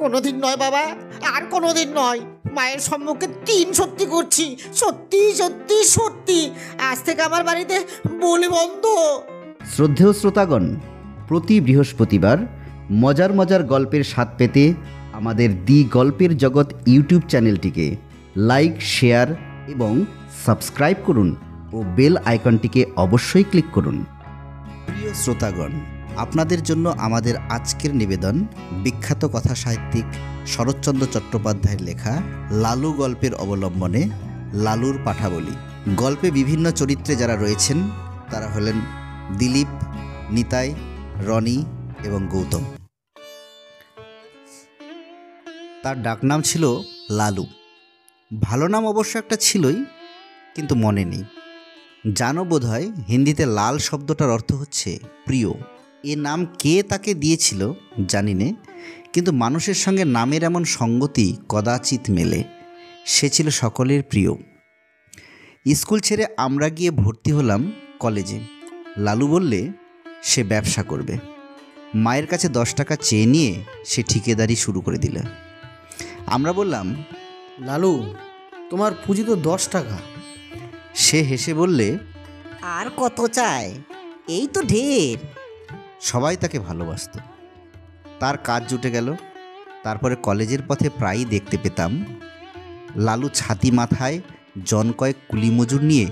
কোনোদিন নয় বাবা, আর কোনোদিন নয়। মায়ের সম্মুখে 3 সত্যি করছি, সত্যি সত্যি সত্যি। আজ থেকে আমার বাড়িতে বলি বন্ধ। শ্রদ্ধেয় শ্রোতাগণ, প্রতি বৃহস্পতিবার মজার মজার গল্পের স্বাদ পেতে আমাদের দি গল্পের জগৎ ইউটিউব চ্যানেলটিকে লাইক, শেয়ার এবং সাবস্ক্রাইব করুন ও বেল আইকনটিকে অবশ্যই ক্লিক করুন। প্রিয় শ্রোতাগণ, আপনাদের জন্য আমাদের আজকের নিবেদন বিখ্যাত কথা সাহিত্যিক শরৎচন্দ্র চট্টোপাধ্যায়ের লেখা লালু গল্পের অবলম্বনে লালুর পাঠাবলী। গল্পে বিভিন্ন চরিত্রে যারা রয়েছেন তারা হলেন দিলীপ, নিতাই, রনি এবং গৌতম। তার ডাকনাম ছিল লালু। ভালো নাম অবশ্য একটা ছিলই, কিন্তু মনে নেই। জানো বোধহয় হিন্দিতে লাল শব্দটার অর্থ হচ্ছে প্রিয়। এ নাম কে তাকে দিয়েছিল জানি নে, কিন্তু মানুষের সঙ্গে নামের এমন সঙ্গতি কদাচিৎ মেলে। সে ছিল সকলের প্রিয়। স্কুল ছেড়ে আমরা গিয়ে ভর্তি হলাম কলেজে। লালু বললে সে ব্যবসা করবে। মায়ের কাছে 10 টাকা চেয়ে নিয়ে সে ঠিকাদারি শুরু করে দিল। আমরা বললাম, লালু, তোমার পুঁজি তো 10 টাকা। সে হেসে বললে, আর কত চাই, এই তো ঢের। সবাই তাকে ভালোবাসত। তার কাজ জুটে গেল। তারপরে কলেজের পথে প্রায়ই দেখতে পেতাম লালু ছাতি মাথায় জন কয়েক কুলি মজুর নিয়ে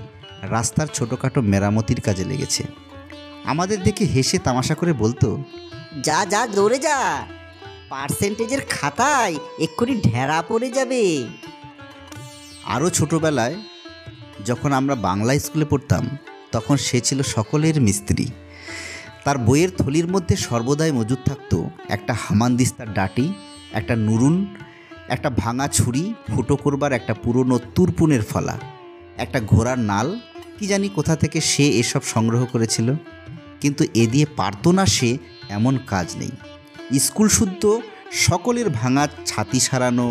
রাস্তার ছোটোখাটো মেরামতির কাজে লেগেছে। আমাদের দেখে হেসে তামাশা করে বলতো, যা যা দৌড়ে যা, পার্সেন্টেজের খাতায় এক্ষুনি ঢেরা পড়ে যাবে। আরও ছোটোবেলায় যখন আমরা বাংলা স্কুলে পড়তাম তখন সে ছিল সকলের মিস্ত্রি। তার বইয়ের থলির মধ্যে সর্বদাই মজুদ থাকতো একটা হামানদিস্তার ডাটি, একটা নুরুন, একটা ভাঙা ছুরি, ফুটো করবার একটা পুরনো তুরপুনের ফলা, একটা ঘোড়ার নাল। কি জানি কোথা থেকে সে এসব সংগ্রহ করেছিল, কিন্তু এ দিয়ে পারত না সে এমন কাজ নেই। স্কুল শুদ্ধ সকলের ভাঙা ছাতি সারানো,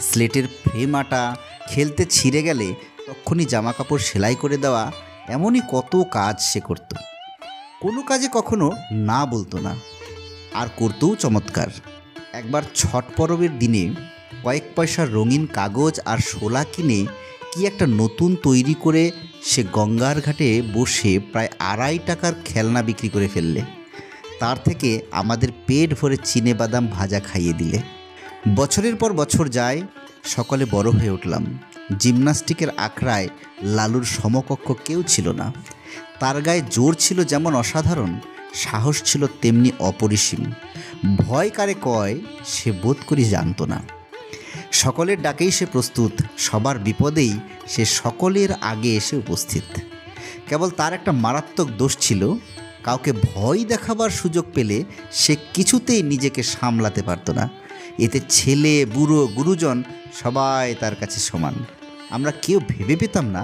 স্লেটের ফ্রেম আটা, খেলতে ছিঁড়ে গেলে তক্ষুনি জামাকাপড় সেলাই করে দেওয়া, এমনই কত কাজ সে করত। কোনো কাজে কখনো না বলতো না, আর করতেও চমৎকার। একবার ছট পরবের দিনে কয়েক পয়সার রঙিন কাগজ আর শোলা কিনে কি একটা নতুন তৈরি করে সে গঙ্গার ঘাটে বসে প্রায় 2.5 টাকার খেলনা বিক্রি করে ফেললে। তার থেকে আমাদের পেট ভরে চিনে বাদাম ভাজা খাইয়ে দিলে। বছরের পর বছর যায়, সকলে বড় হয়ে উঠলাম। জিমন্যাস্টিকের আখড়ায় লালুর সমকক্ষ কেউ ছিল না। তার গায়ে জোর ছিল যেমন অসাধারণ, সাহস ছিল তেমনি অপরিসীম। ভয় কারে কয় সে বোধ করি জানত না। সকলের ডাকেই সে প্রস্তুত, সবার বিপদেই সে সকলের আগে এসে উপস্থিত। কেবল তার একটা মারাত্মক দোষ ছিল, কাউকে ভয় দেখাবার সুযোগ পেলে সে কিছুতেই নিজেকে সামলাতে পারত না। এতে ছেলে, বুড়ো, গুরুজন সবাই তার কাছে সমান। আমরা কেউ ভেবে পেতাম না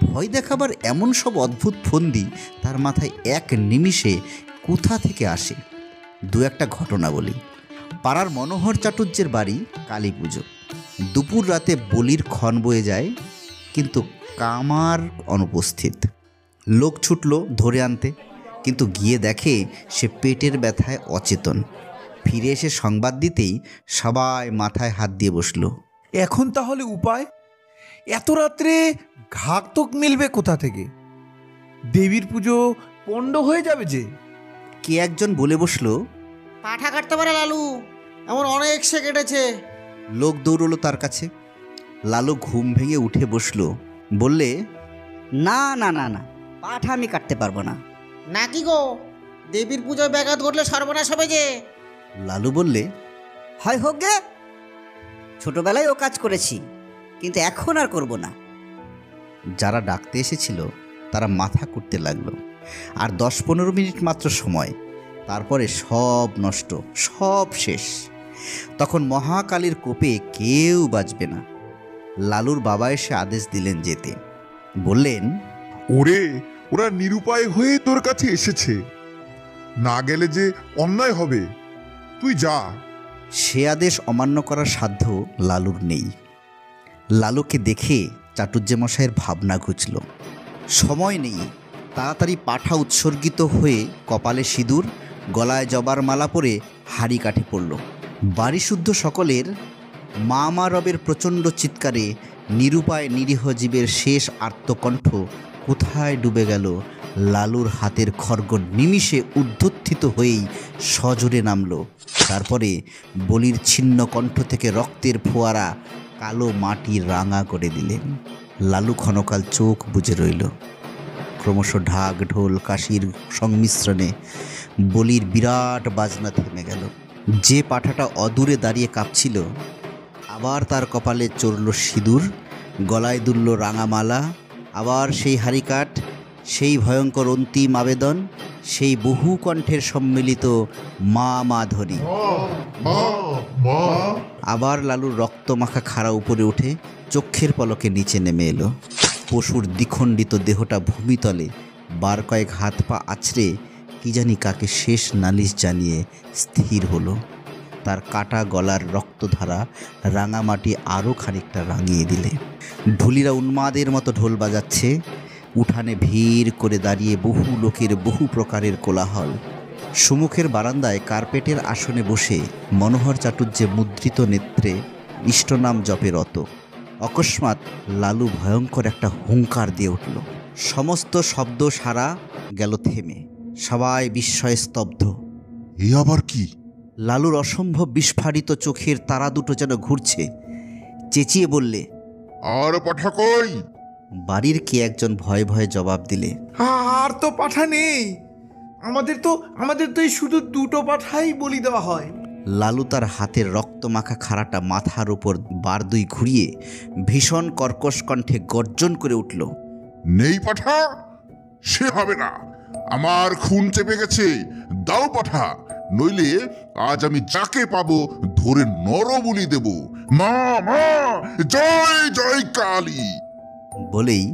ভয় দেখাবার এমন সব অদ্ভুত ফন্দি তার মাথায় এক নিমিষে কোথা থেকে আসে। 2-1টা ঘটনা বলি। পাড়ার মনোহর চাটুর্যের বাড়ি কালী পুজো। দুপুর রাতে বলির ক্ষণ বয়ে যায়, কিন্তু কামার অনুপস্থিত। লোক ছুটল ধরে আনতে, কিন্তু গিয়ে দেখে সে পেটের ব্যথায় অচেতন। ফিরে এসে সংবাদ দিতেই সবাই মাথায় হাত দিয়ে বসল। এখন তাহলে উপায়? এত রাত্রে ঘাতক মিলবে কোথা থেকে? দেবীর পুজো পণ্ড হয়ে যাবে যে। কে একজন বলে বসল, পাঠা কাটতে পারে লালু, এমন অনেক সে কেটেছে। লোক দৌড়লো তার কাছে। লালু ঘুম ভেঙে উঠে বসল, বললে, না না না না, পাঠা আমি কাটতে পারবো না। নাকি গো, দেবীর পুজোয় ব্যাঘাত ঘটলে সর্বনাশ হবে যে। লালু বললে, হয় হোক গে, ছোটবেলায় ও কাজ করেছি, কিন্তু এখন আর করব না। যারা ডাকতে এসেছিল তারা মাথা কুটতে লাগলো। আর 10-15 মিনিট মাত্র সময়, তারপরে সব নষ্ট, সব শেষ। তখন মহাকালীর কোপে কেউ বাঁচবে না। লালুর বাবা এসে আদেশ দিলেন যেতে। বললেন, ওরা নিরুপায় হয়ে তোর কাছে এসেছে, না গেলে যে অন্যায় হবে, তুই যা। সে আদেশ অমান্য করার সাধ্য লালুর নেই। লালুকে দেখে চাটুর্যমশাইয়ের ভাবনা ঘুচল। সময় নেই, তাড়াতাড়ি পাঠা উৎসর্গিত হয়ে কপালে সিঁদুর, গলায় জবার মালা পরে হাড়ি কাঠে পড়ল। বাড়িশুদ্ধ সকলের মা মা রবের প্রচণ্ড চিৎকারে নিরুপায় নিরীহ জীবের শেষ আর্তকণ্ঠ কোথায় ডুবে গেল। লালুর হাতের খড়গ নিমিষে উদ্ধত্থিত হয়েই সজোরে নামল। তারপরে বলির ছিন্ন কণ্ঠ থেকে রক্তের ফোয়ারা কালো মাটি রাঙা করে দিলেন। লালু ক্ষণকাল চোখ বুজে রইল। ক্রমশ ঢাক ঢোল কাশির সংমিশ্রণে বলির বিরাট বাজনা থেমে গেল। যে পাঁঠাটা অদূরে দাঁড়িয়ে কাঁপছিল, আবার তার কপালে চড়ল সিঁদুর, গলায় দুলল রাঙামালা। আবার সেই হারিকাঠ, সেই ভয়ঙ্কর অন্তিম আবেদন, সেই বহু কণ্ঠের সম্মিলিত মা মা ধ্বনি। আবার লালুর রক্তমাখা খাড়া উপরে উঠে চক্ষের পলকে নিচে নেমে এলো। পশুর দ্বিখণ্ডিত দেহটা ভূমিতলে বার কয়েক হাত পা আছড়ে কি জানি কাকে শেষ নালিশ জানিয়ে স্থির হলো। তার কাটা গলার রক্তধারা রাঙামাটি আরও খানিকটা রাঙিয়ে দিলে। ঢুলিরা উন্মাদের মতো ঢোল বাজাচ্ছে। উঠানে ভিড় করে দাঁড়িয়ে বহু লোকের বহু প্রকারের কোলাহল। সম্মুখের বারান্দায় কার্পেটের আসনে বসে মনোহর চাটুর্যে মুদ্রিত নেত্রে ইষ্টনাম জপে রত। অকস্মাৎ লালু ভয়ঙ্কর একটা হুঙ্কার দিয়ে উঠল। সমস্ত শব্দ সারা গেল থেমে। সবাই বিস্ময়ে স্তব্ধ। এ আবার কি? লালুর অসম্ভব বিস্ফারিত চোখের তারা দুটো যেন ঘুরছে। চেঁচিয়ে বললে, আর পাঠা কই? বাড়ির কে একজন ভয়ে ভয়ে জবাব দিলে, আর তো পাঠা নেই। আমাদের তো এই শুধু দুটো পাঠাই বলি দেওয়া হয়। লালু তার হাতের রক্তমাখা খাড়াটা মাথার উপর বার দুই ঘুরিয়ে ভীষণ কর্কশ কণ্ঠে গর্জন করে উঠল, নেই পাঠা? সে হবে না, আমার খুন চেপে গেছে। দাও পাঠা, নইলে আজ আমি যাকে পাবো ধরে নরবলি দেব। মা মা, জয় জয় কালী। বলেই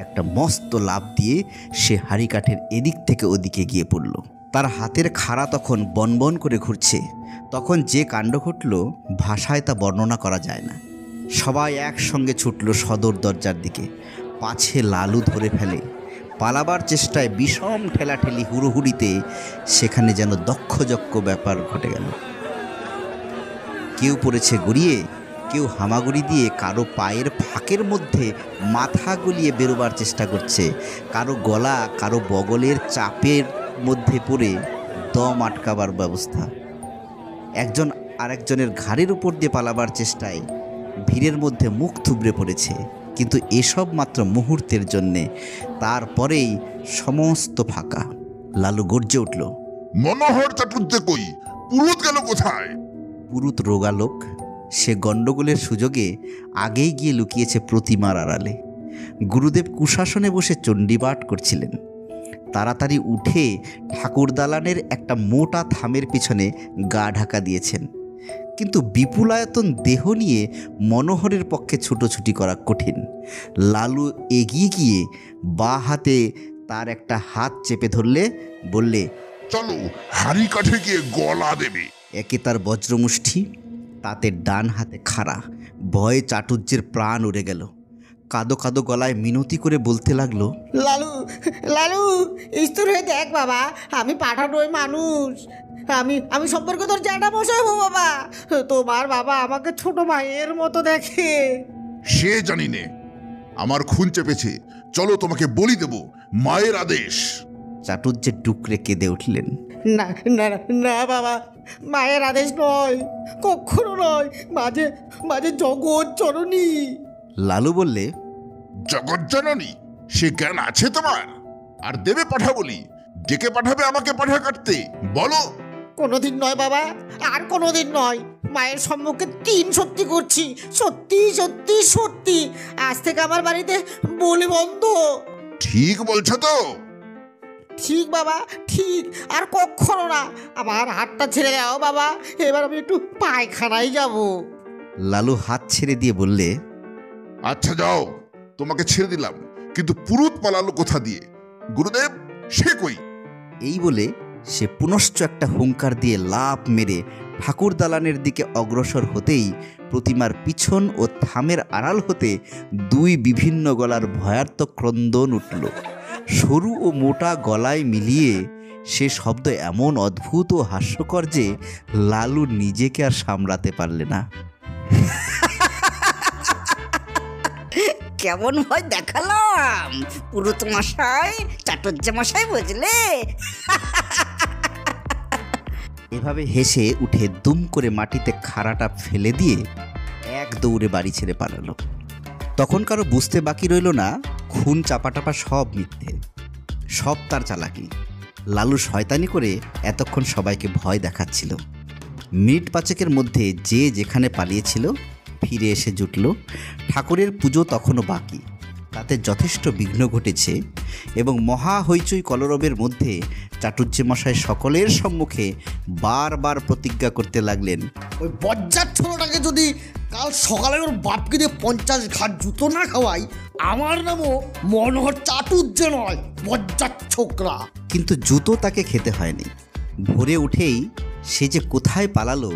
একটা মস্ত লাফ দিয়ে সে হাড়িকাঠের এদিক থেকে ওদিকে গিয়ে পড়ল। তার হাতের খাড়া তখন বনবন করে ঘুরছে। তখন যে কাণ্ড ঘটল ভাষায় তা বর্ণনা করা যায় না। সবাই একসঙ্গে ছুটল সদর দরজার দিকে, পাছে লালু ধরে ফেলে। পালাবার চেষ্টায় বিষম ঠেলাঠেলি হুড়োহুড়িতে সেখানে যেন দক্ষযজ্ঞ ব্যাপার ঘটে গেল। কেউ পড়েছে গড়িয়ে, কেউ হামাগুড়ি দিয়ে কারো পায়ের ফাঁকের মধ্যে মাথা গলিয়ে বেরোবার চেষ্টা করছে, কারো গলা কারো বগলের চাপের মধ্যে পড়ে দম আটকাবার ব্যবস্থা। একজন আরেকজনের ঘাড়ের উপর দিয়ে পালাবার চেষ্টায় ভিড়ের মধ্যে মুখ থুবড়ে পড়েছে। কিন্তু এসব মাত্র মুহূর্তের জন্যে, তারপরেই সমস্ত ফাঁকা। লালু গর্জে উঠল, মনোহর চাটুর্যে কই? পুরুত গেল কোথায়? পুরুত রোগালোক। সে গণ্ডগোলের সুযোগে আগেই গিয়ে লুকিয়েছে প্রতিমার আড়ালে। গুরুদেব কুশাসনে বসে চণ্ডীপাঠ করছিলেন। তাড়াতাড়ি উঠে ঠাকুর দালানের একটা মোটা থামের পিছনে গা ঢাকা দিয়েছেন। কিন্তু বিপুলায়তন দেহ নিয়ে মনোহরের পক্ষে ছুটোছুটি করা কঠিন। লালু এগিয়ে গিয়ে বাঁ হাতে তার একটা হাত চেপে ধরলে বললে, চলো, হাড়ি কাঠে গিয়ে গলা দেবে। একে তার বজ্রমুষ্টি, তাতে ডান হাতে খাড়া। ভয়ে চাটুর্যের প্রাণ উড়ে গেল। কাদো কাদো গলায় মিনতি করে বলতে লাগলো, লালু লালু, স্থির হয়ে দেখ বাবা, আমি পাঠানোই মানুষ। আমি সম্পর্কে তোর জ্যাঠা মশাই হবো বাবা। তোমার বাবা আমাকে ছোট ভাইয়ের মতো দেখে। সে জানি নে, আমার খুন চেপেছে। চলো, তোমাকে বলি দেব, মায়ের আদেশ। চাটুর্যের ডুকরে কেঁদে উঠলেন। না না না বাবা, মায়ের আদেশ নয়, কখনো নয়। মাঝে মাঝে জগৎ জননী। লালু বললে, জগজ্জননী, সে জ্ঞান আছে তোমার? আর দেবে পাঠা বলি? ডেকে পাঠাবে আমাকে পাঠা কাটতে? বলো। কোনোদিন নয় বাবা, আর কোনোদিন নয়। মায়ের সম্মুখে 3 সত্যি করছি, সত্যি সত্যি সত্যি। আজ থেকে আমার বাড়িতে বলি বন্ধ। ঠিক বলছো তো? ঠিক বাবা, ঠিক। আর কখনো না। আমার হাতটা ছেড়ে দাও বাবা, এবার আমি একটু পায়খানায় যাব। লালু হাত ছেড়ে দিয়ে বললে, আচ্ছা যাও, তোমাকে ছেড়ে দিলাম, কিন্তু পুরুত পালালো কোথা দিয়ে? গুরুদেব, সে কই? এই বলে সে পুনশ্চ একটা হুঙ্কার দিয়ে লাফ মেরে ঠাকুর দালানের দিকে অগ্রসর হতেই প্রতিমার পিছন ও থামের আড়াল হতে 2 বিভিন্ন গলার ভয়ার্ত ক্রন্দন উঠল। সরু ও মোটা গলায় মিলিয়ে সে শব্দ এমন অদ্ভুত ও হাস্যকর যে লালু নিজেকে আর সামলাতে পারলে না। কেমন ভয় দেখালাম পুরুত মশাই, চাটুর্যে মশাই, বুঝলে? এভাবে হেসে উঠে দুম করে মাটিতে খাড়াটা ফেলে দিয়ে এক দৌড়ে বাড়ি ছেড়ে পালালো। তখন কারো বুঝতে বাকি রইল না খুন চাপাটাপা সব মিথ্যে, সব তার চালাকি। লালু শয়তানি করে এতক্ষণ সবাইকে ভয় দেখাচ্ছিল। মিনিট পাঁচেকের মধ্যে যে যেখানে পালিয়েছিল ফিরে এসে জুটল। ঠাকুরের পুজো তখনও বাকি, তাতে যথেষ্ট বিঘ্ন ঘটেছে এবং মহা হইচই কলরবের মধ্যে চাটুর্যে মশাই সকলের সম্মুখে বারবার প্রতিজ্ঞা করতে লাগলেন, ওই বজ্জাত ছোটটাকে যদি কাল সকালে ওর বাপকে দিয়ে 50 ঘাট জুতো না খাওয়াই, আমার নামও মনোহর চাটুর্যে নয়, বজ্জাত ছোকরা। কিন্তু জুতো তাকে খেতে হয়নি। ভোরে উঠেই সে যে কোথায় পালালো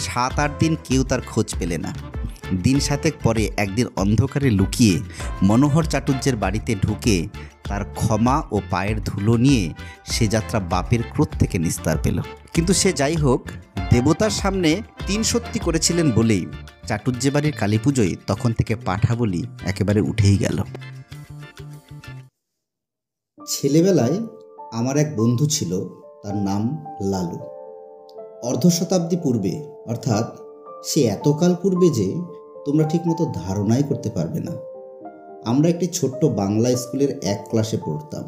7-8 দিন কেউ তার খোঁজ পেলে না। দিন 7 পরে একদিন অন্ধকারে লুকিয়ে মনোহর চাটুর্যের বাড়িতে ঢুকে তার ক্ষমা ও পায়ের ধুলো নিয়ে সে যাত্রা বাপের ক্রোধ থেকে নিস্তার পেল। কিন্তু সে যাই হোক, দেবতার সামনে 3 সত্যি করেছিলেন বলেই চাটুর্যে বাড়ির কালী পুজোয় তখন থেকে পাঠা বলি একেবারে উঠেই গেল। ছেলেবেলায় আমার এক বন্ধু ছিল, তার নাম লালু। অর্ধ শতাব্দী পূর্বে, অর্থাৎ সে এতকাল পূর্বে যে তোমরা ঠিকমতো ধারণাই করতে পারবে না। আমরা একটি ছোট্ট বাংলা স্কুলের 1 ক্লাসে পড়তাম।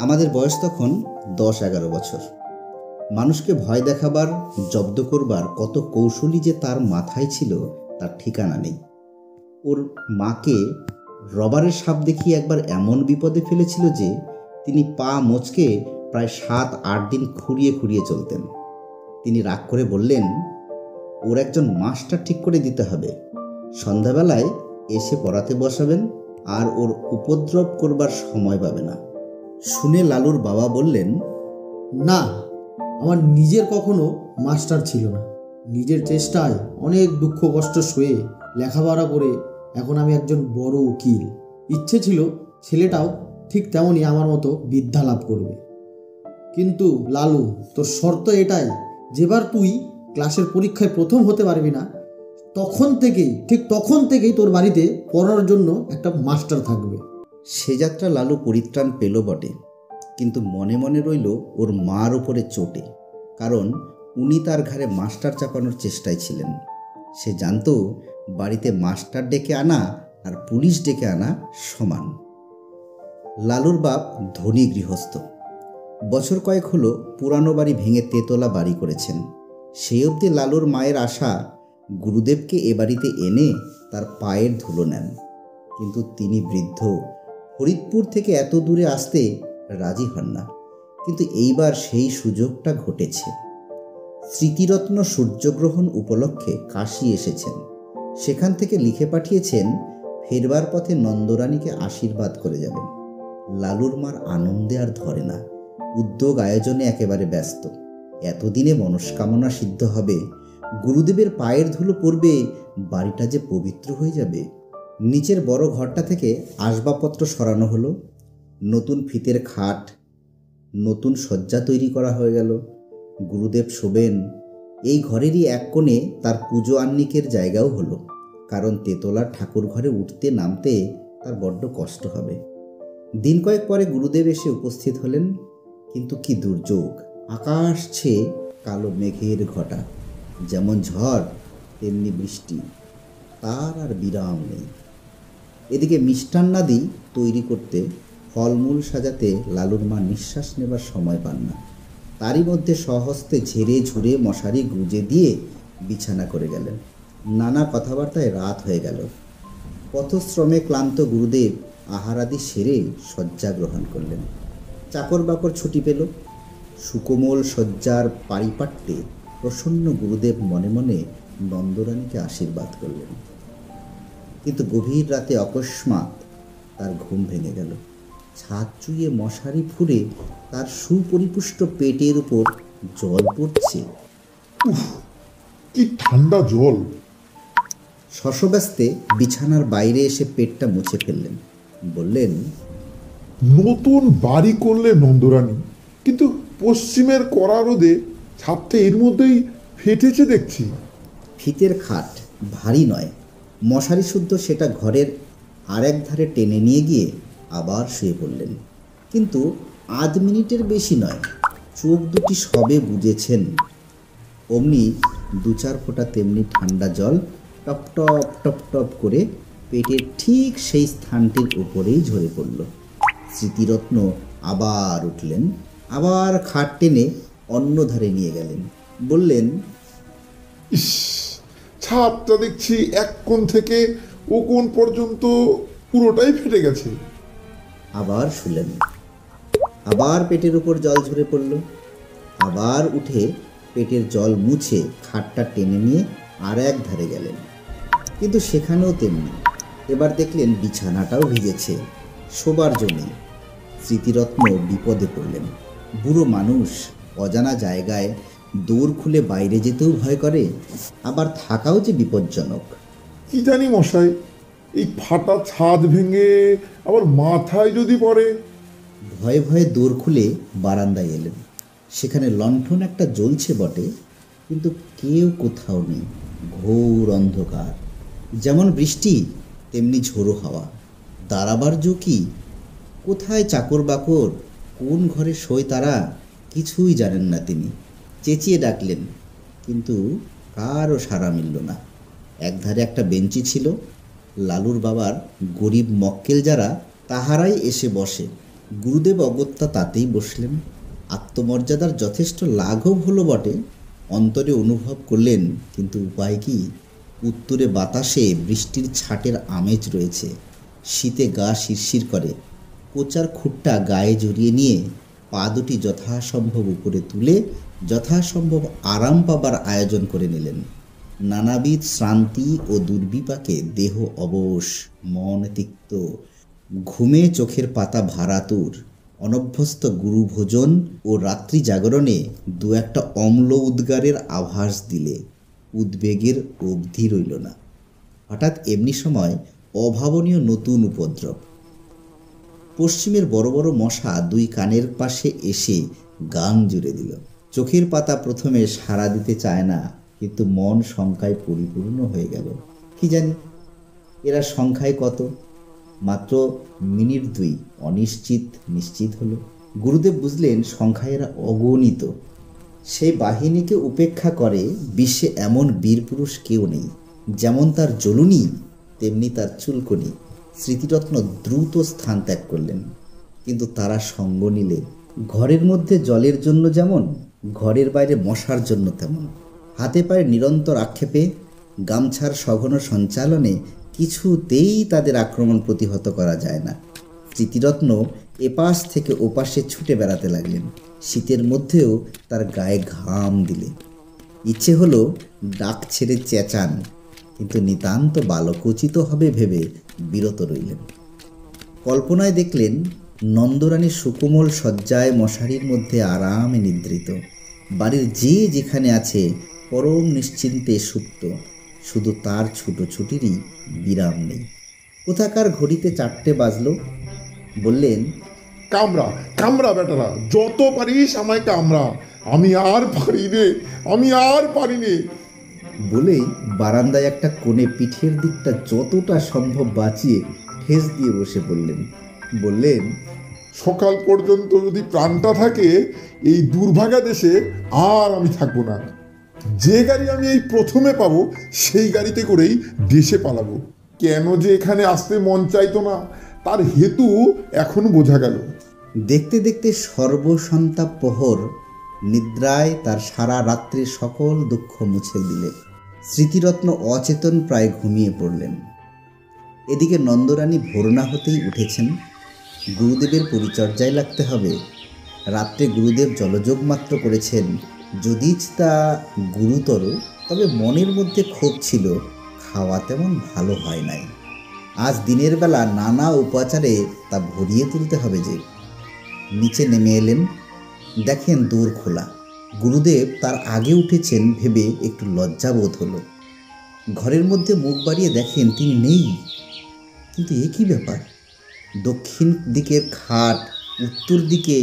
আমাদের বয়স তখন 10-11 বছর। মানুষকে ভয় দেখাবার, জব্দ করবার কত কৌশলী যে তার মাথায় ছিল তার ঠিকানা নেই। ওর মাকে রবারের সাপ দেখিয়ে একবার এমন বিপদে ফেলেছিল যে তিনি পা মোচকে প্রায় 7-8 দিন খুঁড়িয়ে খুঁড়িয়ে চলতেন। তিনি রাগ করে বললেন, ওর একজন মাস্টার ঠিক করে দিতে হবে, সন্ধ্যাবেলায় এসে পড়াতে বসাবেন আর ওর উপদ্রব করবার সময় পাবে না। শুনে লালুর বাবা বললেন, না, আমার নিজের কখনো মাস্টার ছিল না। নিজের চেষ্টায় অনেক দুঃখ কষ্ট সয়ে লেখাপড়া করে এখন আমি একজন বড় উকিল। ইচ্ছে ছিল ছেলেটাও ঠিক তেমনই আমার মতো বিদ্যা লাভ করবে। কিন্তু লালু, তোর শর্ত এটাই, যেবার তুই ক্লাসের পরীক্ষায় প্রথম হতে পারবি না, তখন থেকেই তোর বাড়িতে পড়ার জন্য একটা মাস্টার থাকবে। সে যাত্রা লালু পরিত্রাণ পেল বটে, কিন্তু মনে মনে রইল ওর মার উপরে চোটে, কারণ উনি তার ঘাড়ে মাস্টার চাপানোর চেষ্টায় ছিলেন। সে জানত বাড়িতে মাস্টার ডেকে আনা আর পুলিশ ডেকে আনা সমান। লালুর বাপ ধনী গৃহস্থ। বছর কয়েক হলো পুরানো বাড়ি ভেঙে তেতলা বাড়ি করেছেন। সেই অবধি লালুর মায়ের আশা গুরুদেবকে এ বাড়িতে এনে তার পায়ের ধুলো নেন, কিন্তু তিনি বৃদ্ধ, ফরিদপুর থেকে এত দূরে আসতে রাজি হন না। কিন্তু এইবার সেই সুযোগটা ঘটেছে। স্মৃতিরত্ন সূর্যগ্রহণ উপলক্ষে কাশী এসেছেন। সেখান থেকে লিখে পাঠিয়েছেন ফেরবার পথে নন্দরানীকে আশীর্বাদ করে যাবেন। লালুর মার আনন্দে আর ধরে না, উদ্যোগ আয়োজনে একেবারে ব্যস্ত। এতদিনে মনস্কামনা সিদ্ধ হবে, গুরুদেবের পায়ের ধুলো পড়বে, বাড়িটা যে পবিত্র হয়ে যাবে। নিচের বড় ঘরটা থেকে আসবাবপত্র সরানো হলো, নতুন ফিতের খাট, নতুন শয্যা তৈরি করা হয়ে গেল। গুরুদেব শোবেন। এই ঘরেরই এক কোণে তার পুজো আহ্নিকের জায়গাও হলো, কারণ তেতলার ঠাকুর ঘরে উঠতে নামতে তার বড্ড কষ্ট হবে। দিন কয়েক পরে গুরুদেব এসে উপস্থিত হলেন, কিন্তু কি দুর্যোগ! আকাশ ছেয়ে কালো মেঘের ঘটা, যেমন ঝড় তেমনি বৃষ্টি, তার আর বিরাম নেই। এদিকে মিষ্টান্নাদি তৈরি করতে, ফলমূল সাজাতে লালুর মা নিঃশ্বাস নেবার সময় পান না। তারই মধ্যে স্বহস্তে ঝেড়ে ঝুড়ে মশারি গুঁজে দিয়ে বিছানা করে গেলেন। নানা কথাবার্তায় রাত হয়ে গেল। পথশ্রমে ক্লান্ত গুরুদেব আহারাদি সেরে শয্যা গ্রহণ করলেন। চাকর বাকর ছুটি পেল। সুকোমল শয্যার পারিপাট্যে প্রসন্ন গুরুদেব মনে মনে নন্দরানীকে আশীর্বাদ করলেন। কিন্তু গভীর রাতে অকস্মাৎ তার ঘুম ভেঙে গেল। ছাদ চুইয়ে মশারি ফুঁড়ে তার সুপরিপুষ্ট পেটের উপর জল পড়ছে। কি ঠান্ডা জল! শশব্যস্তে বিছানার বাইরে এসে পেটটা মুছে ফেললেন। বললেন, নতুন বাড়ি করলে নন্দরানী, কিন্তু পশ্চিমের কড়া রোদে ছাদটা এর মধ্যেই ফেটেছে দেখছি। ফিতের খাট ভারী নয়, মশারি শুদ্ধ সেটা ঘরের আরেক ধারে টেনে নিয়ে গিয়ে আবার শুয়ে পড়লেন। কিন্তু আধ মিনিটের বেশি নয়, চোখ দুটি সবে বুজেছেন, অমনি দু চার ফোঁটা তেমনি ঠান্ডা জল টপ টপ টপ টপ করে পেটের ঠিক সেই স্থানটির উপরেই ঝরে পড়ল। স্মৃতিরত্ন আবার উঠলেন, আবার খাট টেনে অন্য ধারে নিয়ে গেলেন, বললেন, ইস, ছাদটা দেখছি এক কোণ থেকে ও কোণ পর্যন্ত পুরোটাই ফেটে গেছে। আবার শুলেন, আবার পেটের উপর জল ঝরে পড়ল। আবার উঠে পেটের জল মুছে খাটটা টেনে নিয়ে আর এক ধারে গেলেন, কিন্তু সেখানেও তেমনি। এবার দেখলেন বিছানাটাও ভিজেছে, শোবার জন্য। স্মৃতিরত্ন বিপদে পড়লেন। বুড়ো মানুষ, অজানা জায়গায় দৌড় খুলে বাইরে যেতেও ভয় করে, আবার থাকাও যে বিপজ্জনক। কি জানি মশাই, এই ফাটা ছাদ ভেঙে আবার মাথায় যদি পড়ে। ভয়ে ভয়ে দৌড় খুলে বারান্দায় এলেন। সেখানে লণ্ঠন একটা জ্বলছে বটে, কিন্তু কেউ কোথাও নেই, ঘোর অন্ধকার। যেমন বৃষ্টি তেমনি ঝোড়ো হাওয়া। দাঁড়াবার ঝুঁকি, কোথায় চাকর বাকর, কোন ঘরে শোয় তারা, কিছুই জানেন না তিনি। চেঁচিয়ে ডাকলেন, কিন্তু কারও সাড়া মিলল না। একধারে একটা বেঞ্চি ছিল, লালুর বাবার গরিব মক্কেল যারা তাহারাই এসে বসে। গুরুদেব অগত্যা তাতেই বসলেন। আত্মমর্যাদার যথেষ্ট লাঘব হলো বটে, অন্তরে অনুভব করলেন, কিন্তু উপায় কি? উত্তরে বাতাসে বৃষ্টির ছাটের আমেজ রয়েছে, শীতে গা শিরশির করে। কোচার খুঁটটা গায়ে জড়িয়ে নিয়ে পা দুটি যথাসম্ভব উপরে তুলে যথাসম্ভব আরাম পাবার আয়োজন করে নিলেন। নানাবিধ শ্রান্তি ও দুর্বিপাকে দেহ অবশ, মন তিক্ত, ঘুমে চোখের পাতা ভারাতুর। অনভ্যস্ত গুরুভোজন ও রাত্রি জাগরণে দু একটা অম্ল উদ্গারের আভাস দিলে উদ্বেগের অবধি রইল না। হঠাৎ এমনি সময় অভাবনীয় নতুন উপদ্রব। পশ্চিমের বড় বড় মশা দুই কানের পাশে এসে গান জুড়ে দিল। চোখের পাতা প্রথমে সাড়া দিতে চায় না, কিন্তু মন সংখ্যায় পরিপূর্ণ হয়ে গেল। কি জানি এরা সংখ্যায় কত? মাত্র মিনিট দুই অনিশ্চিত নিশ্চিত হলো। গুরুদেব বুঝলেন সংখ্যায় এরা অগণিত। সেই বাহিনীকে উপেক্ষা করে বিশ্বে এমন বীর পুরুষ কেউ নেই। যেমন তার জ্বলুনি তেমনি তার চুলকনি। স্মৃতিরত্ন দ্রুত স্থান ত্যাগ করলেন, কিন্তু তারা সঙ্গ নিলে ঘরের মধ্যে জলের জন্য যেমন, ঘরের বাইরে মশার জন্য তেমন। হাতে পায়ে নিরন্তর আক্ষেপে, গামছার সঘন সঞ্চালনে কিছুতেই তাদের আক্রমণ প্রতিহত করা যায় না। স্মৃতিরত্ন এপাশ থেকে ওপাশে ছুটে বেড়াতে লাগলেন। শীতের মধ্যেও তার গায়ে ঘাম দিলে। ইচ্ছে হলো ডাক ছেড়ে চেঁচান, কিন্তু নিতান্ত বালকোচিত হবে ভেবে বিরত রইলেন। কল্পনায় দেখলেন নন্দরানী সুকোমল শয্যায় মশারির মধ্যে আরামে নিদ্রিত। বাড়ির যে যেখানে আছে পরম নিশ্চিন্তে সুপ্ত, শুধু তার ছুটোছুটিরই বিরাম নেই। কোথাকার ঘড়িতে 4টে বাজলো। বললেন, কামড়া কামড়া বেটারা, যত পারিস আমায় কামড়া, আমি আর পারি রে, আমি আর পারি নে। বলেই বারান্দায় একটা কোণে পিঠের দিকটা যতটা সম্ভব বাঁচিয়ে ঠেস দিয়ে বসে পড়লেন। বললেন, সকাল পর্যন্ত যদি প্রাণটা থাকে এই দুর্ভাগা দেশে আর আমি থাকবো না। যে গাড়ি আমি এই প্রথমে পাবো সেই গাড়িতে করেই দেশে পালাবো। কেন যে এখানে আসতে মন চাইতো না তার হেতু এখন বোঝা গেল। দেখতে দেখতে সর্বসন্তাপ প্রহর নিদ্রায় তার সারা রাত্রির সকল দুঃখ মুছে দিলে। স্মৃতিরত্ন অচেতন প্রায় ঘুমিয়ে পড়লেন। এদিকে নন্দরানী ভোর না হতেই উঠেছেন। গুরুদেবের পরিচর্যায় লাগতে হবে। রাত্রে গুরুদেব জলযোগ মাত্র করেছেন, যদি তা গুরুতর, তবে মনের মধ্যে ক্ষোভ ছিল, খাওয়া তেমন ভালো হয় নাই। আজ দিনের বেলা নানা উপাচারে তা ভরিয়ে তুলতে হবে যে। নিচে নেমে এলেন, দেখেন দোর খোলা। গুরুদেব তার আগে উঠেছেন ভেবে একটু লজ্জাবোধ হলো। ঘরের মধ্যে মুখ বাড়িয়ে দেখেন তিনি নেই। কিন্তু এ কী ব্যাপার? দক্ষিণ দিকের খাট উত্তর দিকে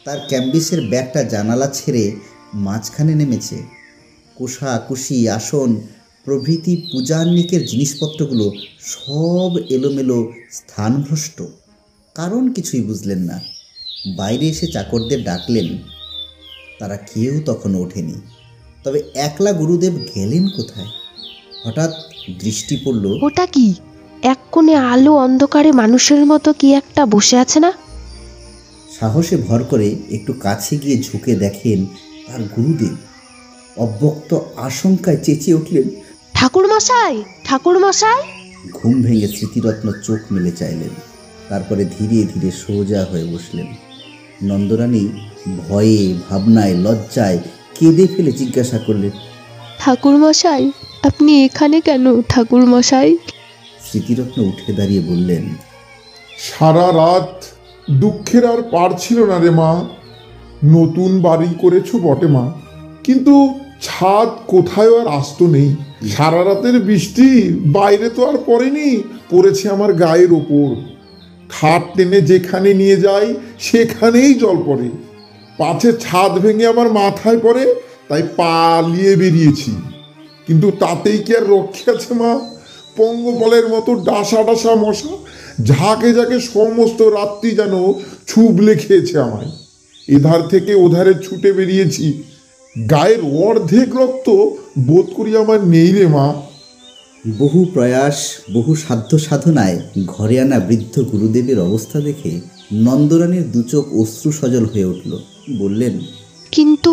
তার ক্যাম্বিসের ব্যাগটা জানালা ছেড়ে মাঝখানে নেমেছে। কোষাকুষি, আসন প্রভৃতি পূজান্নিকের জিনিসপত্রগুলো সব এলোমেলো, স্থানভ্রষ্ট। কারণ কিছুই বুঝলেন না। বাইরে এসে চাকরদের ডাকলেন, তারা কেউ তখনও ওঠেনি। তবে একলা গুরুদেব গেলেন কোথায়? হঠাৎ দৃষ্টি পড়ল, ওটা কি? এক কোণে আলো অন্ধকারে মানুষের মতো কি একটা বসে আছে না? সাহসে ভর করে একটু কাছে গিয়ে ঝুঁকে দেখেন তার গুরুদেব। অব্যক্ত আশঙ্কায় চেঁচিয়ে উঠলেন, ঠাকুর মশাই, ঠাকুর মশাই! ঘুম ভেঙে স্মৃতিরত্ন চোখ মেলে চাইলেন। তারপরে ধীরে ধীরে সোজা হয়ে বসলেন। নন্দরানী ভয়ে, ভাবনায়, লজ্জায় কেঁদে ফেলে জিজ্ঞাসা করলেন, ঠাকুর মশাই, আপনি এখানে কেন ঠাকুর মশাই? স্মৃতিরত্ন উঠে দাঁড়িয়ে বললেন, সারা রাত দুঃখের আর পার ছিল না রে মা। নতুন বাড়ি করেছো বটে মা, কিন্তু ছাদ কোথায় আর আস্ত নেই। সারা রাতের বৃষ্টি বাইরে তো আর পড়েনি, পড়েছে আমার গায়ের ওপর। খাট টেনে যেখানে নিয়ে যাই সেখানেই জল পড়ে। পাছে ছাদ ভেঙে আমার মাথায় পড়ে, তাই পালিয়ে বেরিয়েছি। কিন্তু তাতেই কি আর রক্ষে আছে মা? পঙ্গপালের মতো ডাসা ডাসা মশা ঝাঁকে ঝাঁকে সমস্ত রাত্রি যেন ছুবলে খেয়েছে আমায়। এধার থেকে ওধারে ছুটে বেরিয়েছি, গায়ের অর্ধেক রক্ত বোধ করি আমার নেই রে মা। বহু প্রয়াস, বহু সাধ্য সাধনায় ঘরে আনা বৃদ্ধ গুরুদেবের অবস্থা দেখে নন্দরানীর দুচোখ অশ্রু সজল হয়ে উঠল। বললেন, কিন্তু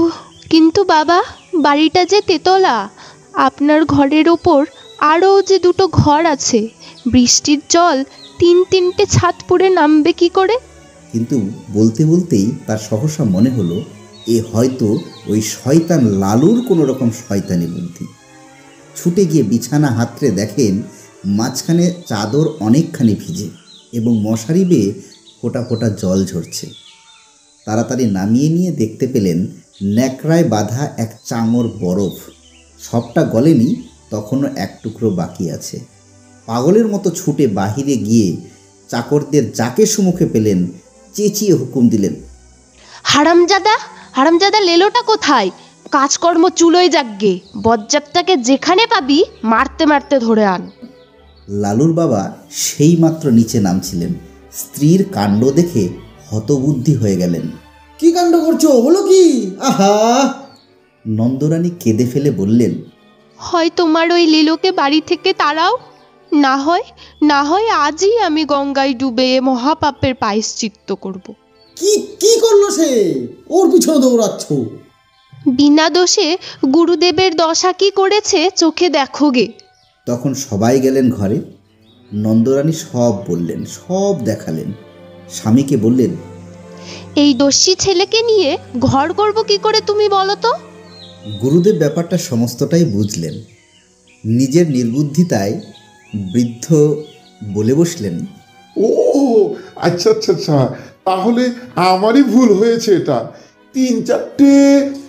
কিন্তু বাবা, বাড়িটা যে তেতলা, আপনার ঘরের ওপর আরও যে দুটো ঘর আছে, বৃষ্টির জল তিনটে ছাদ পড়ে নামবে কি করে? কিন্তু বলতে বলতেই তার সহসা মনে হলো, এ হয়তো ওই শয়তান লালুর কোনো রকম শয়তানি বুদ্ধি। ছুটে গিয়ে বিছানা হাতড়ে দেখেন মাঝখানে চাদর অনেকখানি ভিজে এবং মশারি বেয়ে ফোঁটা ফোঁটা জল ঝরছে। তাড়াতাড়ি নামিয়ে নিয়ে দেখতে পেলেন ন্যাকড়ায় বাঁধা এক চাঙড় বরফ। সবটা গলেনি, তখনও এক টুকরো বাকি আছে। পাগলের মতো ছুটে বাহিরে গিয়ে চাকরদের যাকে সম্মুখে পেলেন চেঁচিয়ে হুকুম দিলেন, হারামজাদা, হারামজাদা লেলোটা কোথায়? কাজকর্ম চুলোয় যাকগে, বজ্জাতটাকে যেখানে পাবি মারতে মারতে ধরে আন। লালুর বাবা সেই মাত্র নিচে নামছিলেন। স্ত্রীর কাণ্ড দেখে হতবুদ্ধি হয়ে গেলেন। কি কাণ্ড করছো? হলো কি? আহা! নন্দরানী কেঁদে ফেলে বললেন, হয় তোমার ওই লীলোকে বাড়ি থেকে তাড়াও, না হয় আজই আমি গঙ্গায় ডুবে মহাপাপের প্রায়শ্চিত্ত করব। কি কি করলো সে? ওর পিছনে দৌড়াচ্ছ? বিনা দোষে গুরুদেবের দশা কি করেছে চোখে দেখো গে। তখন সবাই গেলেন ঘরে। নন্দরানী সব বললেন, সব দেখালেন। স্বামীকে বললেন, এই দস্যি ছেলেকে নিয়ে ঘর করব কি করে তুমি বলো তো? গুরুদেব ব্যাপারটা সমস্তটাই বুঝলেন। নিজের নির্বুদ্ধিতায় বৃদ্ধ বলে বসলেন, ও আচ্ছা আচ্ছা আচ্ছা, তাহলে আমারই ভুল হয়েছে। এটা 3-4টে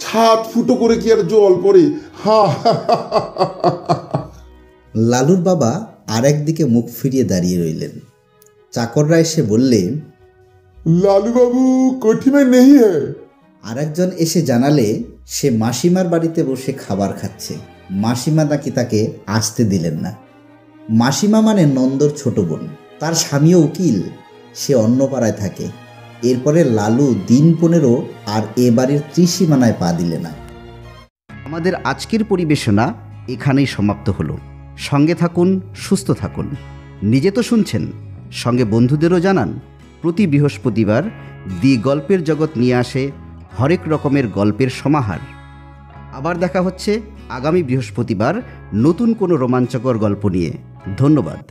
ছাদ ফুটো করে কি আর জল পড়ে? হা হা হা হা হা। লালুর বাবা আর একদিকে মুখ ফিরিয়ে দাঁড়িয়ে রইলেন। চাকররা এসে বললে, লালু বাবু কোঠি মে নেই হ্যায়। আর একজন এসে জানালে সে মাসিমার বাড়িতে বসে খাবার খাচ্ছে। মাসিমা নাকি তাকে আসতে দিলেন না। মাসিমা মানে নন্দর ছোট বোন। তার স্বামীও উকিল, সে অন্য পাড়ায় থাকে। এরপরে লালু দিন 15 আর এ বাড়ির ত্রিসীমানায় পা দিলে না। আমাদের আজকের পরিবেশনা এখানেই সমাপ্ত হলো। সঙ্গে থাকুন, সুস্থ থাকুন। নিজে তো শুনছেন, সঙ্গে বন্ধুদেরও জানান। প্রতি বৃহস্পতিবার দি গল্পের জগৎ নিয়ে আসে হরেক রকমের গল্পের সমাহার। আবার দেখা হচ্ছে আগামী বৃহস্পতিবার নতুন কোনো রোমাঞ্চকর গল্প নিয়ে। ধন্যবাদ।